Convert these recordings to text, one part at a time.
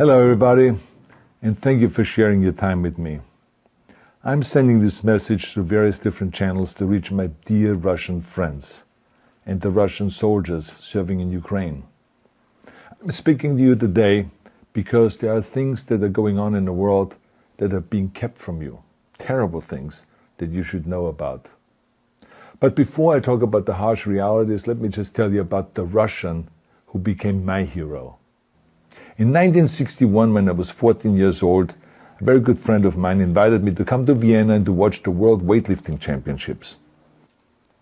Hello everybody, and thank you for sharing your time with me. I'm sending this message through various different channels to reach my dear Russian friends and the Russian soldiers serving in Ukraine. I'm speaking to you today because there are things that are going on in the world that are being kept from you, terrible things that you should know about. But before I talk about the harsh realities, let me just tell you about the Russian who became my hero. In 1961, when I was 14 years old, a very good friend of mine invited me to come to Vienna and to watch the World Weightlifting Championships.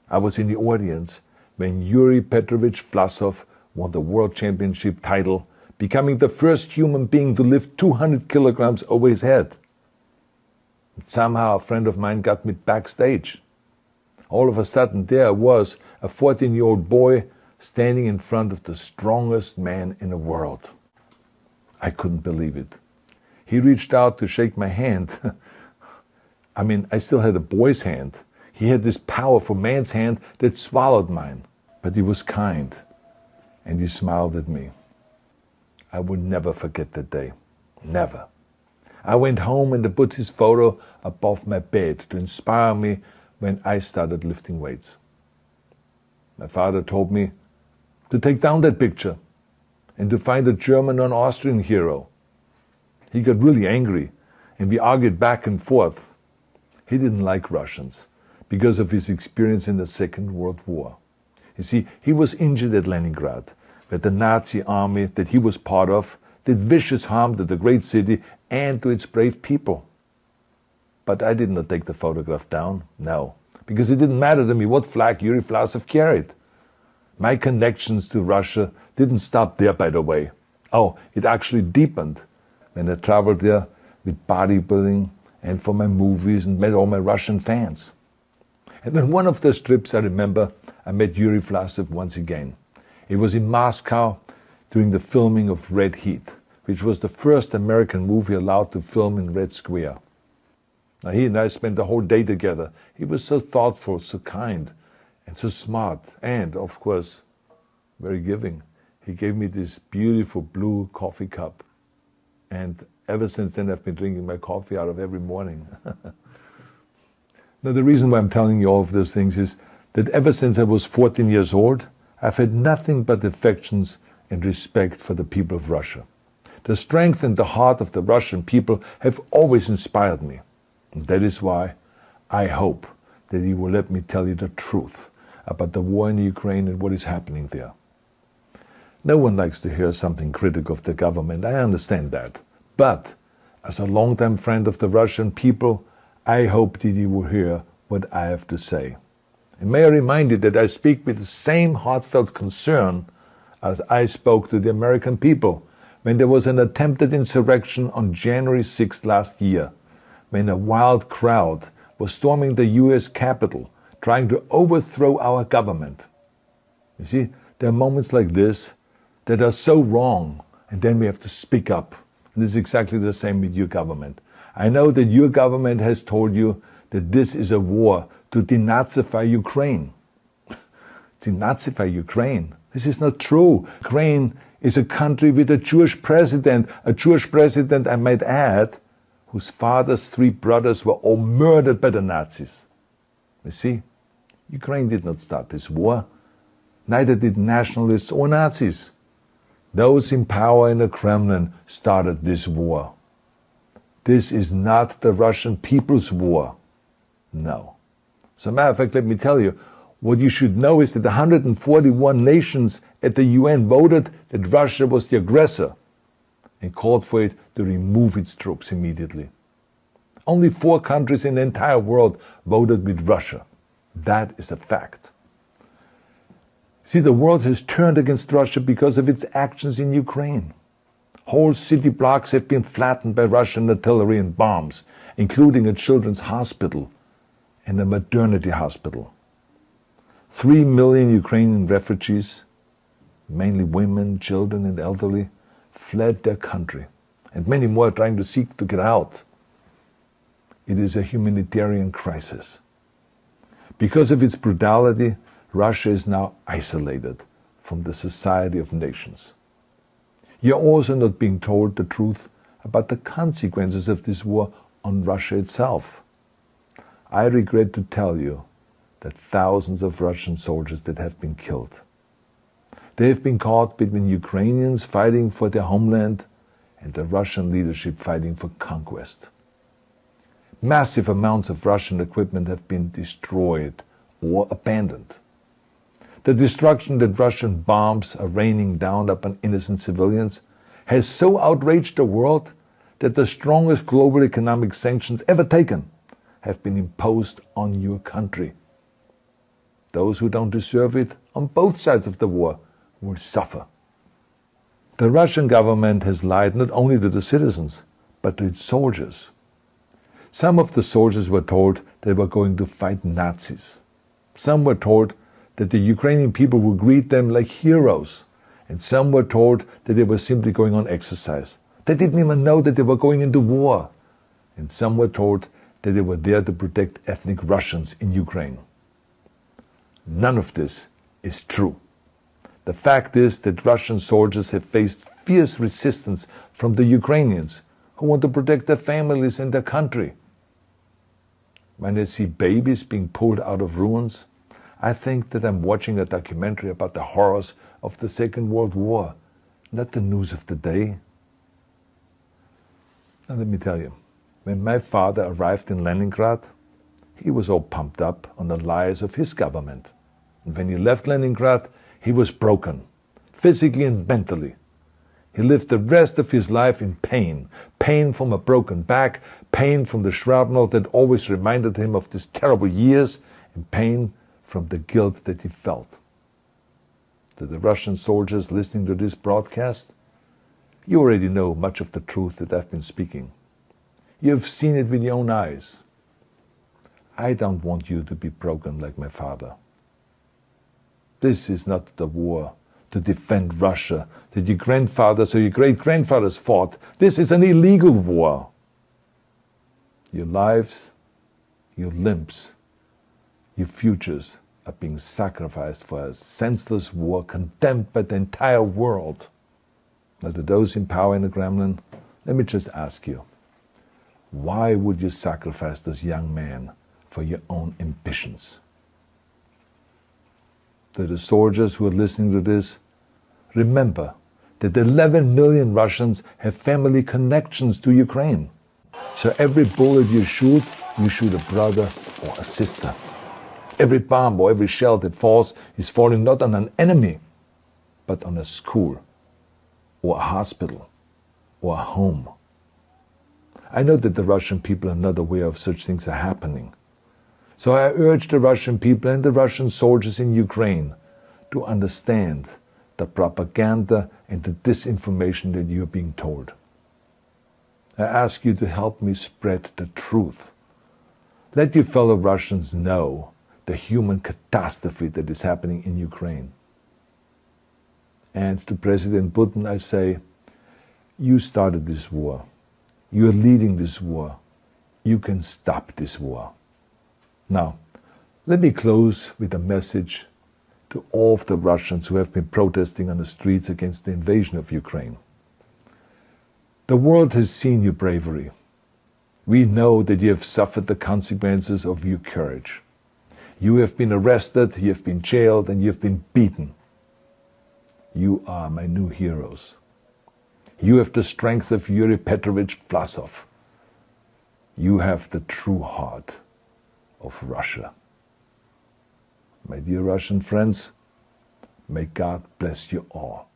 I was in the audience when Yuri Petrovich Vlasov won the World Championship title, becoming the first human being to lift 200 kilograms over his head. And somehow a friend of mine got me backstage. All of a sudden there I was, a 14-year-old boy, standing in front of the strongest man in the world. I couldn't believe it. He reached out to shake my hand. I still had a boy's hand. He had this powerful man's hand that swallowed mine. But he was kind, and he smiled at me. I will never forget that day. Never. I went home and I put his photo above my bed to inspire me when I started lifting weights. My father told me to take down that picture and to find a German or an Austrian hero. He got really angry, and we argued back and forth. He didn't like Russians because of his experience in the Second World War. You see, he was injured at Leningrad, where the Nazi army that he was part of did vicious harm to the great city and to its brave people. But I did not take the photograph down, no, because it didn't matter to me what flag Yuri Vlasov carried. My connections to Russia didn't stop there, by the way. Oh, it actually deepened when I traveled there with bodybuilding and for my movies and met all my Russian fans. And on one of those trips, I remember, I met Yuri Vlasov once again. It was in Moscow during the filming of Red Heat, which was the first American movie allowed to film in Red Square. Now, he and I spent the whole day together. He was so thoughtful, so kind, and so smart, and, of course, very giving. He gave me this beautiful blue coffee cup. And ever since then, I've been drinking my coffee out of every morning. Now, the reason why I'm telling you all of those things is that ever since I was 14 years old, I've had nothing but affections and respect for the people of Russia. The strength and the heart of the Russian people have always inspired me. And that is why I hope that you will let me tell you the truth about the war in Ukraine and what is happening there. No one likes to hear something critical of the government, I understand that. But as a longtime friend of the Russian people, I hope that you will hear what I have to say. And may I remind you that I speak with the same heartfelt concern as I spoke to the American people when there was an attempted insurrection on January 6th last year, when a wild crowd was storming the US Capitol, trying to overthrow our government. You see, there are moments like this that are so wrong, and then we have to speak up. And it's exactly the same with your government. I know that your government has told you that this is a war to denazify Ukraine. Denazify Ukraine? This is not true. Ukraine is a country with a Jewish president, I might add, whose father's 3 brothers were all murdered by the Nazis. You see, Ukraine did not start this war. Neither did nationalists or Nazis. Those in power in the Kremlin started this war. This is not the Russian people's war. No. As a matter of fact, let me tell you, what you should know is that 141 nations at the UN voted that Russia was the aggressor and called for it to remove its troops immediately. Only 4 countries in the entire world voted with Russia. That is a fact. See, the world has turned against Russia because of its actions in Ukraine. Whole city blocks have been flattened by Russian artillery and bombs, including a children's hospital and a maternity hospital. 3 million Ukrainian refugees, mainly women, children, and elderly, fled their country, and many more are trying to seek to get out. It is a humanitarian crisis. Because of its brutality, Russia is now isolated from the society of nations. You're also not being told the truth about the consequences of this war on Russia itself. I regret to tell you that thousands of Russian soldiers that have been killed. They have been caught between Ukrainians fighting for their homeland and the Russian leadership fighting for conquest. Massive amounts of Russian equipment have been destroyed or abandoned. The destruction that Russian bombs are raining down upon innocent civilians has so outraged the world that the strongest global economic sanctions ever taken have been imposed on your country. Those who don't deserve it on both sides of the war will suffer. The Russian government has lied not only to the citizens, but to its soldiers. Some of the soldiers were told they were going to fight Nazis. Some were told that the Ukrainian people would greet them like heroes, and some were told that they were simply going on exercise. They didn't even know that they were going into war. And some were told that they were there to protect ethnic Russians in Ukraine. None of this is true. The fact is that Russian soldiers have faced fierce resistance from the Ukrainians who want to protect their families and their country. When I see babies being pulled out of ruins, I think that I'm watching a documentary about the horrors of the Second World War, not the news of the day. Now let me tell you, when my father arrived in Leningrad, he was all pumped up on the lies of his government. And when he left Leningrad, he was broken, physically and mentally. He lived the rest of his life in pain. Pain from a broken back, pain from the shrapnel that always reminded him of these terrible years, and pain from the guilt that he felt. To the Russian soldiers listening to this broadcast, you already know much of the truth that I've been speaking. You have seen it with your own eyes. I don't want you to be broken like my father. This is not the war to defend Russia that your grandfathers or your great-grandfathers fought. This is an illegal war. Your lives, your limbs, your futures are being sacrificed for a senseless war condemned by the entire world. Now, to those in power in the Kremlin, let me just ask you, why would you sacrifice those young men for your own ambitions? To the soldiers who are listening to this, remember that 11 million Russians have family connections to Ukraine. So every bullet you shoot a brother or a sister. Every bomb or every shell that falls is falling not on an enemy, but on a school, or a hospital, or a home. I know that the Russian people are not aware of such things are happening. So I urge the Russian people and the Russian soldiers in Ukraine to understand the propaganda and the disinformation that you are being told. I ask you to help me spread the truth. Let your fellow Russians know the human catastrophe that is happening in Ukraine. And to President Putin I say, you started this war. You are leading this war. You can stop this war. Now, let me close with a message to all of the Russians who have been protesting on the streets against the invasion of Ukraine. The world has seen your bravery. We know that you have suffered the consequences of your courage. You have been arrested, you have been jailed, and you have been beaten. You are my new heroes. You have the strength of Yuri Petrovich Vlasov. You have the true heart of Russia. My dear Russian friends, may God bless you all.